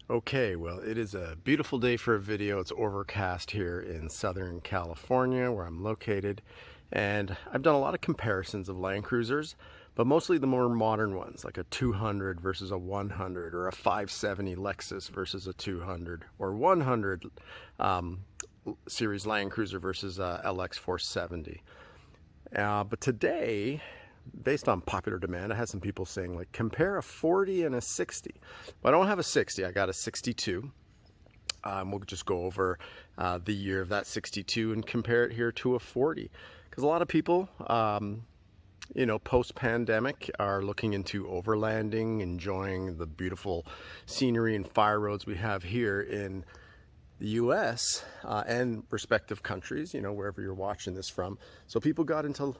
Okay, well, it is a beautiful day for a video. It's overcast here in Southern California, where I'm located, and I've done a lot of comparisons of Landcruisers, but mostly the more modern ones, like a 200 versus a 100, or a 570 Lexus versus a 200, or 100 series Landcruiser versus a LX470. But today, based on popular demand, I had some people saying, like, compare a 40 and a 60. Well, I don't have a 60, I got a 62. We'll just go over the year of that 62 and compare it here to a 40. Because a lot of people, post-pandemic are looking into overlanding, enjoying the beautiful scenery and fire roads we have here in the US and respective countries, wherever you're watching this from. So people got into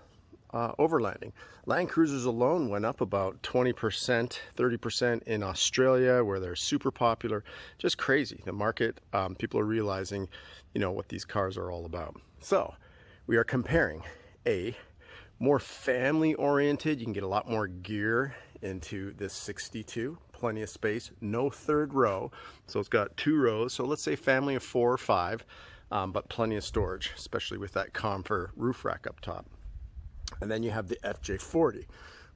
overlanding. Landcruisers alone went up about 20%, 30% in Australia, where they're super popular. Just crazy. The market, people are realizing, what these cars are all about. So we are comparing a more family-oriented, you can get a lot more gear into this 62, plenty of space, no third row. So it's got 2 rows. So let's say family of 4 or 5, but plenty of storage, especially with that comfort roof rack up top. And then you have the FJ40,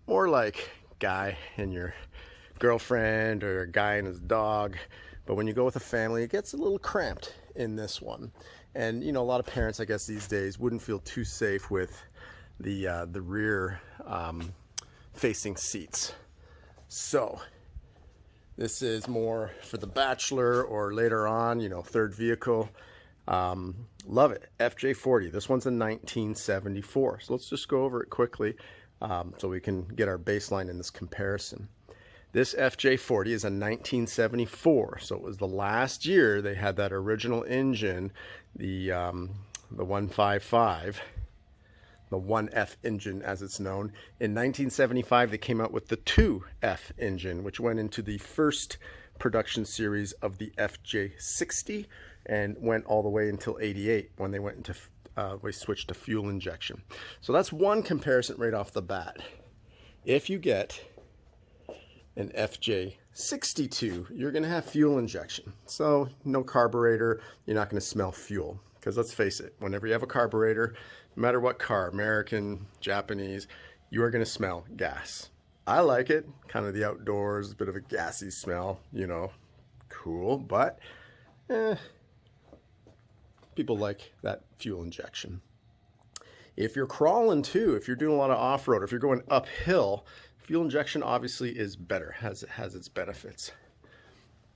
more like guy and your girlfriend, or a guy and his dog. But when you go with a family, it gets a little cramped in this one. And a lot of parents, I guess these days, wouldn't feel too safe with the rear facing seats. So this is more for the bachelor or later on, third vehicle. Love it. FJ40. This one's a 1974. So let's just go over it quickly so we can get our baseline in this comparison. This FJ40 is a 1974. So it was the last year they had that original engine, the 155, the 1F engine as it's known. In 1975, they came out with the 2F engine, which went into the first production series of the FJ60 and went all the way until 88 when they went into we switched to fuel injection. So that's one comparison right off the bat. If you get an FJ62, you're going to have fuel injection. So no carburetor, you're not going to smell fuel. Because let's face it, whenever you have a carburetor, no matter what car, American, Japanese, you are going to smell gas. I like it, kind of the outdoors, a bit of a gassy smell, cool, but people like that fuel injection. If you're crawling too, if you're doing a lot of off-road, if you're going uphill, fuel injection obviously is better, has its benefits.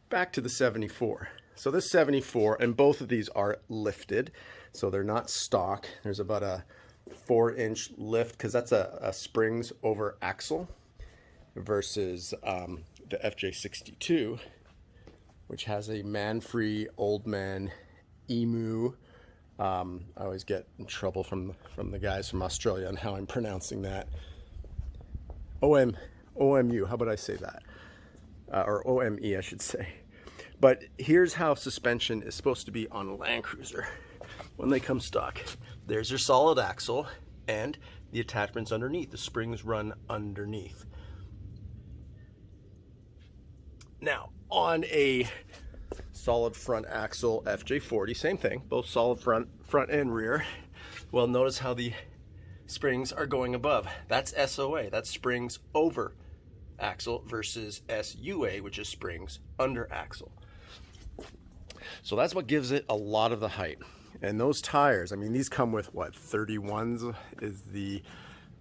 Back to the 74. So this 74, and both of these are lifted, so they're not stock. There's about a 4-inch lift, because that's a springs over axle, versus the FJ62, which has a man-free old man emu. I always get in trouble from the guys from Australia on how I'm pronouncing that. OMU, how about I say that? Or OME, I should say. But here's how suspension is supposed to be on a Landcruiser when they come stock. There's your solid axle and the attachments underneath. The springs run underneath. Now, on a solid front axle FJ40, same thing, both solid front and rear. Well, notice how the springs are going above. That's SOA, that's springs over axle, versus SUA, which is springs under axle. So that's what gives it a lot of the height. And those tires, I mean, these come with what, 31s is the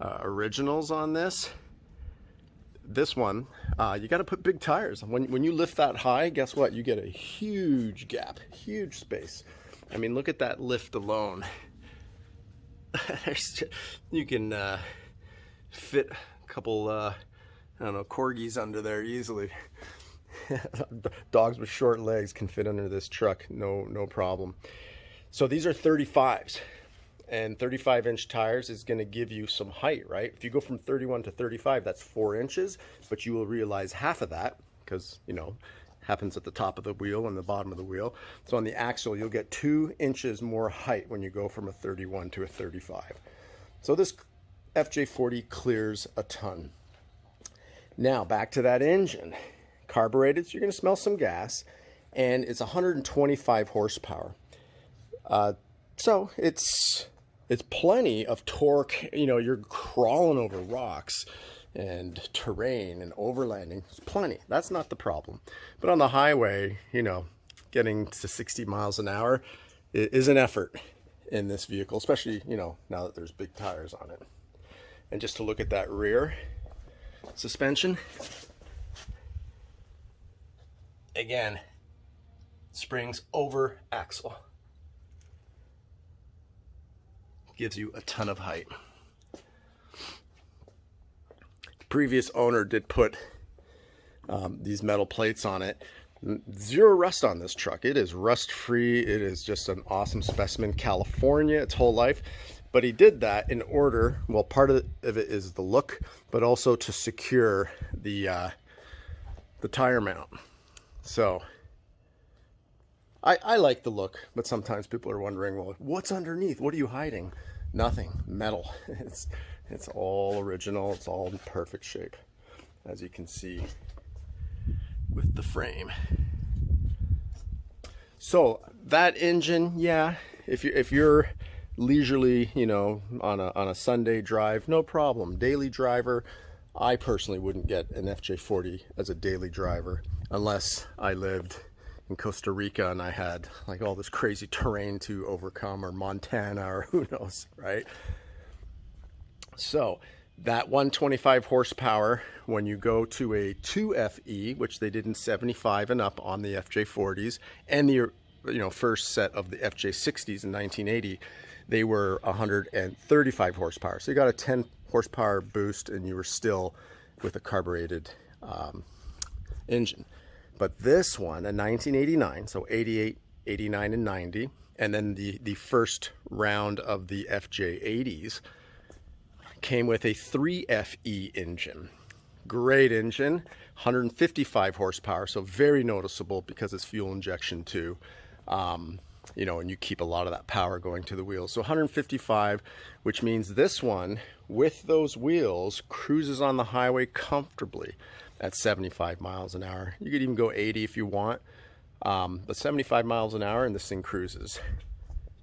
originals on this. This one, you got to put big tires. When you lift that high, guess what? You get a huge gap, huge space. I mean, look at that lift alone. You can fit a couple, I don't know, corgis under there easily. Dogs with short legs can fit under this truck, no problem. So these are 35s. And 35-inch tires is going to give you some height, right? If you go from 31 to 35, that's 4 inches, but you will realize half of that, because, happens at the top of the wheel and the bottom of the wheel. So on the axle, you'll get 2 inches more height when you go from a 31 to a 35. So this FJ40 clears a ton. Now, back to that engine. Carbureted, so you're going to smell some gas. and it's 125 horsepower. So it's plenty of torque. You know, you're crawling over rocks and terrain and overlanding. It's plenty. That's not the problem. But on the highway, you know, getting to 60 miles an hour is an effort in this vehicle, especially, you know, now that there's big tires on it. And just to look at that rear suspension, again, springs over axle. Gives you a ton of height. The previous owner did put these metal plates on it. Zero rust on this truck. It is rust free. It is just an awesome specimen. California its whole life. But he did that in order, well, part of it is the look, but also to secure the tire mount. So I like the look, but sometimes people are wondering, well, what's underneath? What are you hiding? Nothing. Metal. It's all original. It's all in perfect shape, as you can see with the frame. So that engine, yeah, if you're leisurely, you know, on a Sunday drive, no problem. Daily driver, I personally wouldn't get an FJ40 as a daily driver unless I lived in Costa Rica and I had like all this crazy terrain to overcome, or Montana, or who knows, right? So that 125 horsepower, when you go to a 2FE, which they did in 75 and up on the FJ40s, and the, you know, first set of the FJ60s in 1980, they were 135 horsepower. So you got a 10 horsepower boost and you were still with a carbureted engine. But this one, in 1989, so 88, 89, and 90, and then the first round of the FJ80s came with a 3FE engine. Great engine, 155 horsepower, so very noticeable because it's fuel injection too. You know, and you keep a lot of that power going to the wheels. So 155, which means this one, with those wheels, cruises on the highway comfortably at 75 miles an hour. You could even go 80 if you want, but 75 miles an hour and this thing cruises.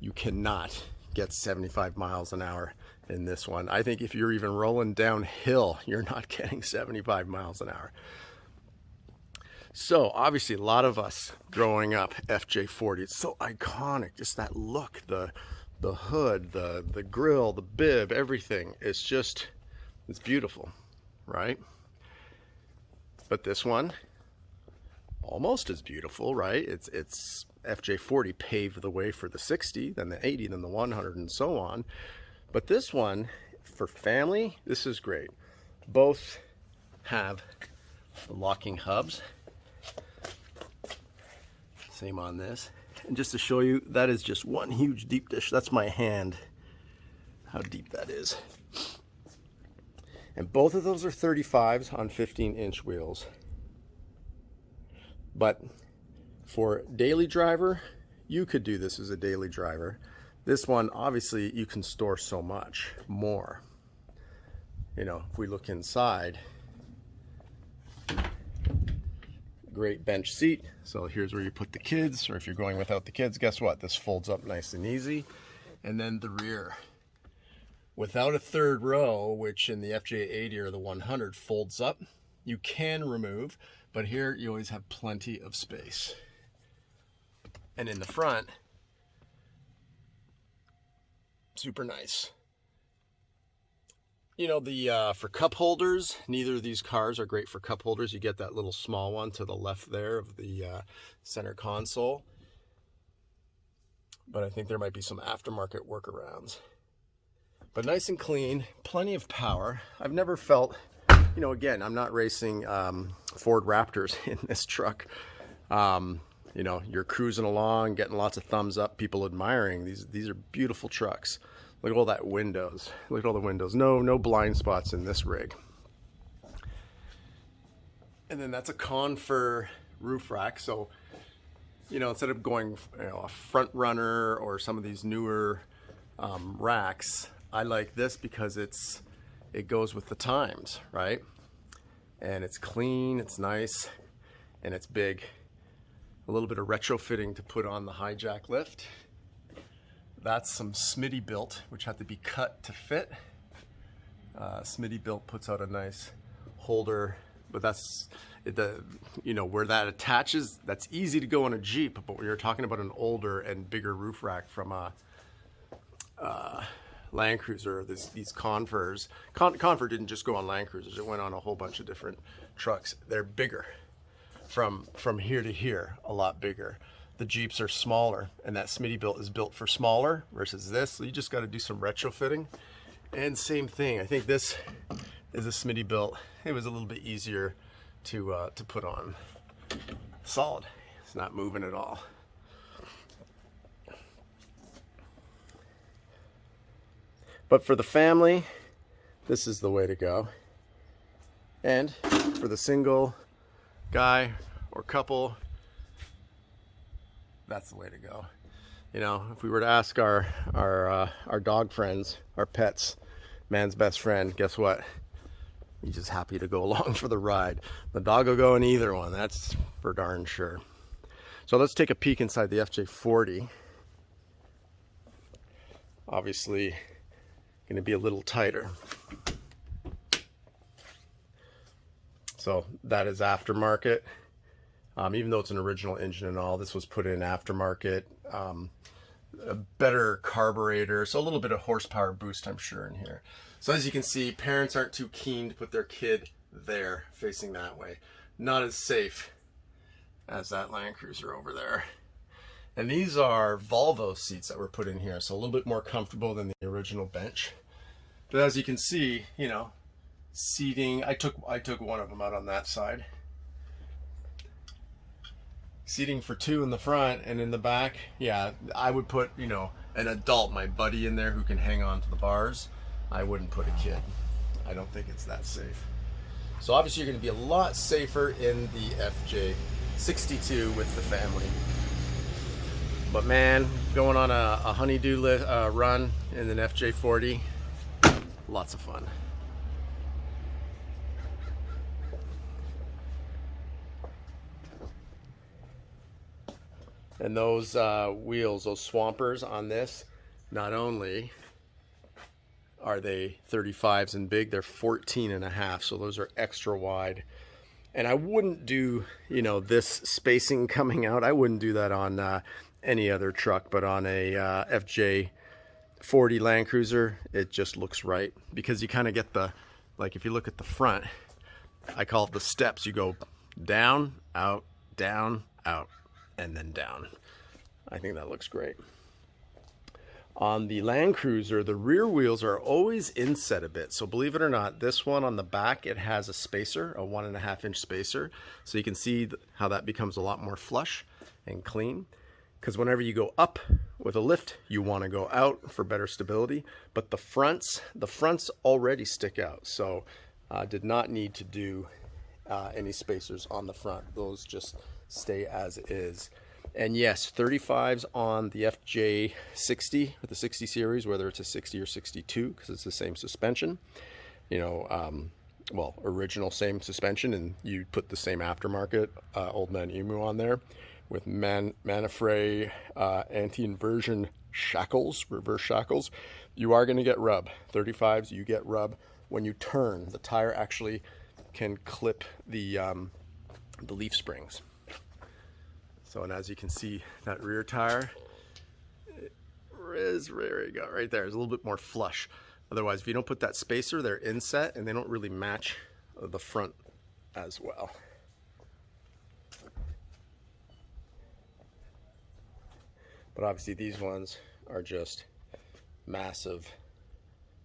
You cannot get 75 miles an hour in this one. I think if you're even rolling downhill, you're not getting 75 miles an hour. So obviously a lot of us growing up, FJ40, it's so iconic, just that look, the hood, the grill, the bib, everything. It's just, it's beautiful, right? But this one, almost as beautiful, right? It's FJ40 paved the way for the 60, then the 80, then the 100, and so on. But this one, for family, this is great. Both have the locking hubs. Same on this. And just to show you, that is just one huge deep dish. That's my hand, how deep that is. And both of those are 35s on 15-inch wheels. But for daily driver, you could do this as a daily driver. This one, obviously, you can store so much more. You know, if we look inside, great bench seat. So here's where you put the kids, or if you're going without the kids, guess what? This folds up nice and easy. And then the rear, without a third row, which in the FJ80 or the 100 folds up, you can remove, but here you always have plenty of space. And in the front, super nice. You know, the for cup holders, neither of these cars are great for cup holders. You get that little small one to the left there of the center console. But I think there might be some aftermarket workarounds. But nice and clean, plenty of power. I've never felt, you know, again, I'm not racing Ford Raptors in this truck. You know, you're cruising along, getting lots of thumbs up, people admiring. These are beautiful trucks. Look at all that windows. Look at all the windows. No blind spots in this rig. And then that's a Confer roof rack. So, you know, instead of going, you know, a front runner or some of these newer racks, I like this because it goes with the times, right? And it's clean, it's nice, and it's big. a little bit of retrofitting to put on the hijack lift. That's some Smitty built, which had to be cut to fit. Smitty built puts out a nice holder, but that's you know, where that attaches, that's easy to go on a Jeep, but when you're talking about an older and bigger roof rack from a Landcruiser, these Convers. Conver didn't just go on Landcruisers, it went on a whole bunch of different trucks. They're bigger. From here to here, a lot bigger. The Jeeps are smaller, and that Smitty built is built for smaller versus this, so you just got to do some retrofitting. And same thing, I think this is a Smitty built. It was a little bit easier to put on. Solid, it's not moving at all. But for the family, this is the way to go. And for the single guy or couple, that's the way to go. You know, if we were to ask our dog friends, our pets, man's best friend, guess what? He's just happy to go along for the ride. The dog will go in either one, that's for darn sure. So let's take a peek inside the FJ40. Obviously, going to be a little tighter. So that is aftermarket. Even though it's an original engine and all, this was put in aftermarket. A better carburetor, so a little bit of horsepower boost, I'm sure, in here. So as you can see, parents aren't too keen to put their kid there, facing that way. Not as safe as that Landcruiser over there. And these are Volvo seats that were put in here, so a little bit more comfortable than the original bench. But as you can see, you know, seating, I took one of them out on that side. Seating for two in the front, and in the back, yeah, I would put, you know, an adult, my buddy, in there who can hang on to the bars. I wouldn't put a kid. I don't think it's that safe. So obviously you're going to be a lot safer in the FJ62 with the family. But man, going on a honeydew run in an FJ40, lots of fun. And those wheels, those swampers on this, not only are they 35s and big, they're 14.5, so those are extra wide. And I wouldn't do, you know, this spacing coming out, I wouldn't do that on any other truck, but on a FJ40 Landcruiser, it just looks right, because you kind of get the, like if you look at the front, I call it the steps. You go down, out, and then down. I think that looks great. On the Landcruiser, the rear wheels are always inset a bit. So believe it or not, this one on the back, it has a spacer, a 1.5-inch spacer. So you can see how that becomes a lot more flush and clean. Because whenever you go up with a lift, you want to go out for better stability. But the fronts already stick out. So did not need to do any spacers on the front. Those just stay as is. And yes, 35s on the FJ60 or the 60 series, whether it's a 60 or 62, because it's the same suspension. You know, well, original same suspension, and you put the same aftermarket Old Man Emu on there with Manfrey anti-inversion shackles, reverse shackles. You are going to get rub. 35s, you get rub when you turn. The tire actually can clip the leaf springs. So, and as you can see, that rear tire is, there you go, right there. It's a little bit more flush. Otherwise, if you don't put that spacer, they're inset and they don't really match the front as well. But obviously these ones are just massive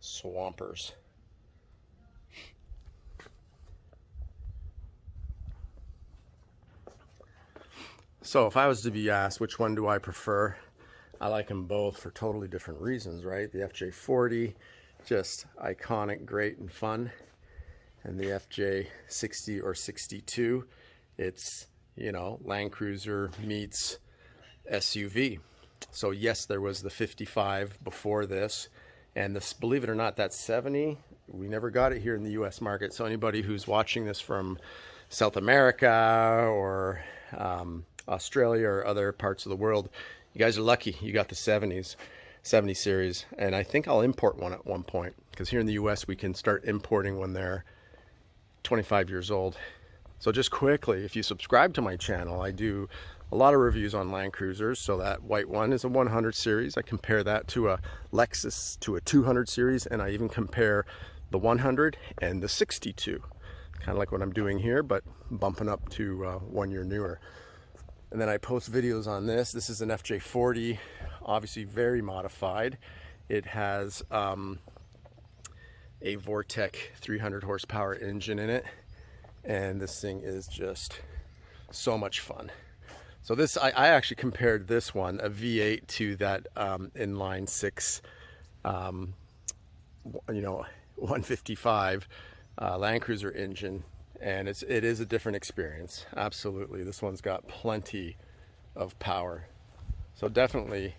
swampers. So if I was to be asked which one do I prefer, I like them both for totally different reasons, right? The FJ40, just iconic, great, and fun. And the FJ60 or 62, it's, you know, Landcruiser meets SUV. So yes, there was the 55 before this, and this, believe it or not, that 70, we never got it here in the US market. So anybody who's watching this from South America or Australia or other parts of the world, you guys are lucky. You got the 70 series, and I think I'll import one at one point, because here in the US we can start importing when they're 25 years old. So just quickly, if you subscribe to my channel, I do a lot of reviews on Landcruisers. So that white one is a 100 series. I compare that to a Lexus, to a 200 series, and I even compare the 100 and the 62. Kind of like what I'm doing here, but bumping up to 1 year newer. And then I post videos on this. This is an FJ40, obviously very modified. It has a Vortec 300 horsepower engine in it, and this thing is just so much fun. So this, I actually compared this one, a V8, to that inline six, 155 Landcruiser engine, and it is a different experience. Absolutely, this one's got plenty of power. So definitely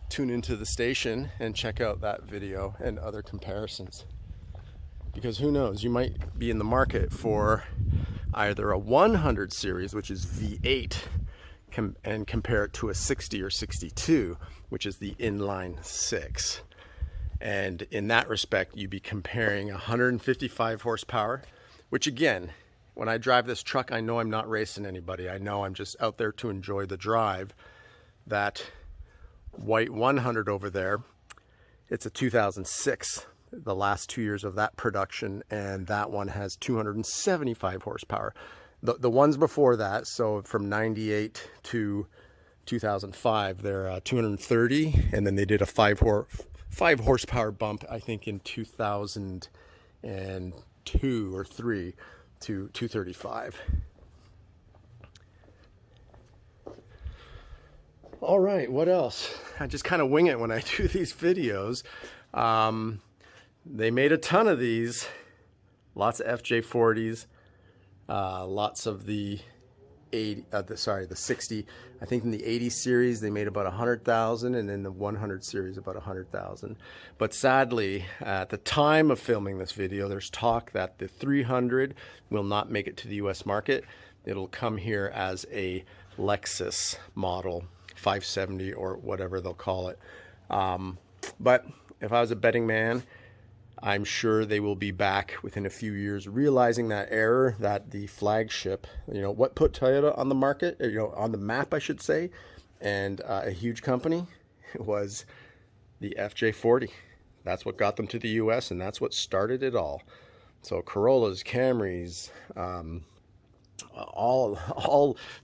tune into the station and check out that video and other comparisons, because who knows, you might be in the market for either a 100 series, which is V8, and compare it to a 60 or 62, which is the inline six. And in that respect, you'd be comparing 155 horsepower, which again, when I drive this truck, I know I'm not racing anybody. I know I'm just out there to enjoy the drive. That white 100 over there, it's a 2006, the last 2 years of that production, and that one has 275 horsepower. The ones before that, so from 98 to 2005, they're 230, and then they did a 5 horsepower bump, I think in 2002 or 3 to 235. All right, what else? I just kind of wing it when I do these videos. They made a ton of these, lots of FJ40s, lots of the 60. I think in the 80 series they made about 100,000, and in the 100 series about 100,000. But sadly, at the time of filming this video, there's talk that the 300 will not make it to the US market. It'll come here as a Lexus model 570 or whatever they'll call it. But if I was a betting man, I'm sure they will be back within a few years, realizing that error, that the flagship, what put Toyota on the market, on the map, I should say, and a huge company, was the FJ40. That's what got them to the US, and that's what started it all. So Corollas, Camrys, all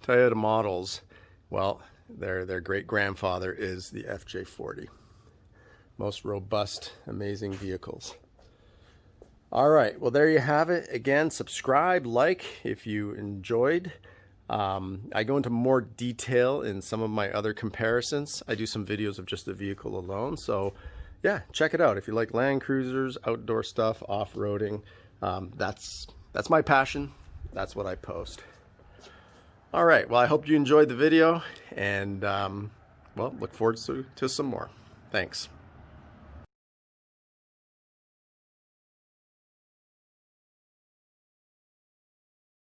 Toyota models, well, their great grandfather is the FJ40. Most robust, amazing vehicles. All right, well, there you have it. Again, subscribe, like if you enjoyed. I go into more detail in some of my other comparisons. I do some videos of just the vehicle alone. So yeah, check it out. If you like Landcruisers, outdoor stuff, off-roading, that's my passion. That's what I post. All right, well, I hope you enjoyed the video, and well, look forward to some more. Thanks.